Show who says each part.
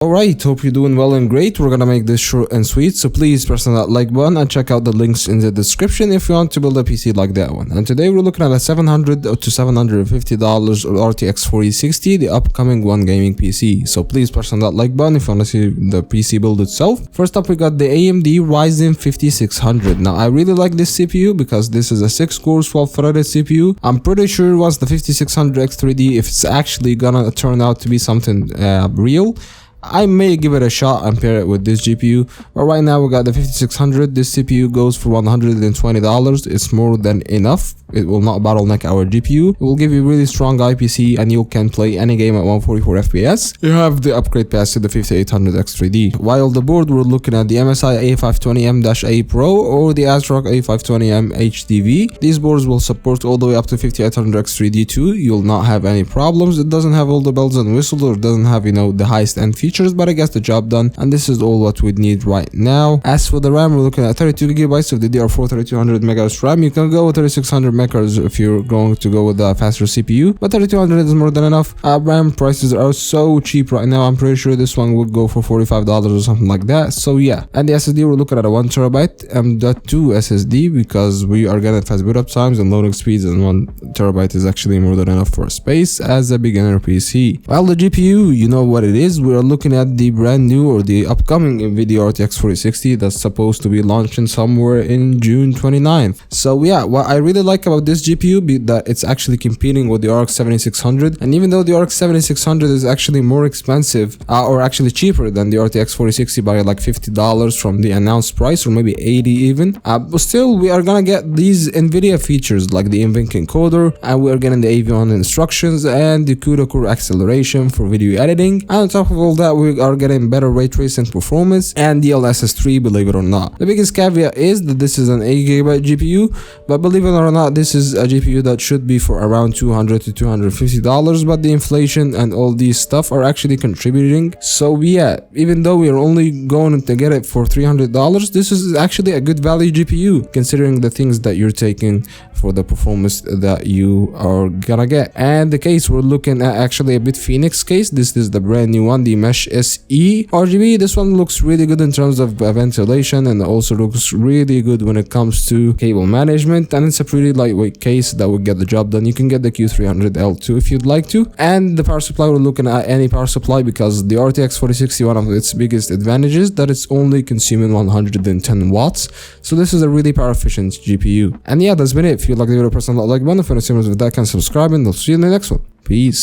Speaker 1: Alright, hope you're doing well and great. We're gonna make this short and sweet, so please press on that like button and check out the links in the description if you want to build a PC like that one. And today we're looking at a $700 to $750 RTX 4060, the upcoming one gaming PC. So please press on that like button if you want to see the PC build itself. First up, we got the AMD Ryzen 5600. Now I really like this CPU because this is a 6-core 12-threaded CPU. I'm pretty sure once the 5600 X3D, if it's actually gonna turn out to be something real, I may give it a shot and pair it with this GPU, but right now we got the 5600. This CPU goes for $120. It's more than enough. It will not bottleneck our GPU. It will give you really strong IPC and you can play any game at 144 FPS. You have the upgrade pass to the 5800 X3D. While the board, we're looking at the MSI A520M-A Pro or the ASRock A520M HDV. These boards will support all the way up to 5800 X3D too. You'll not have any problems. It doesn't have all the bells and whistles, or doesn't have, you know, the highest end features, but it gets the job done, and this is all what we need right now. As for the RAM, we're looking at 32GB of DDR4 3200 MHz RAM. You can go with 3600 MHz if you're going to go with a faster CPU, but 3200 is more than enough. RAM prices are so cheap right now. I'm pretty sure this one would go for $45 or something like that. So yeah, and the SSD, we're looking at a 1TB M.2 SSD because we are getting fast boot up times and loading speeds, and 1TB is actually more than enough for space as a beginner PC. While the GPU, you know what it is. We are looking at the brand new or the upcoming NVIDIA RTX 4060 that's supposed to be launching somewhere in June 29th. So yeah, what I really like about this GPU is that it's actually competing with the RX 7600, and even though the RX 7600 is actually more expensive or actually cheaper than the RTX 4060 by like $50 from the announced price, or maybe $80 even, but still we are gonna get these NVIDIA features like the NVENC encoder, and we are getting the Avion instructions and the CUDA core acceleration for video editing, and on top of all that we are getting better ray tracing performance and DLSS3, believe it or not. The biggest caveat is that this is an 8GB GPU, but believe it or not, this is a GPU that should be for around $200 to $250, but the inflation and all these stuff are actually contributing. So yeah, even though we are only going to get it for $300, this is actually a good value GPU considering the things that you're taking for the performance that you are gonna get. And the case, we're looking at actually a BitFenix case. This is the brand new one, the Mesh SE RGB. This one looks really good in terms of ventilation, and also looks really good when it comes to cable management, and it's a pretty lightweight case that will get the job done. You can get the Q300L too if you'd like to. And the power supply, we're looking at any power supply because the RTX 4060, one of its biggest advantages that it's only consuming 110 watts, so this is a really power efficient GPU. And yeah, that's been it. If you like the video, press on that like button. If you're not with that, can subscribe, and I'll see you in the next one. Peace.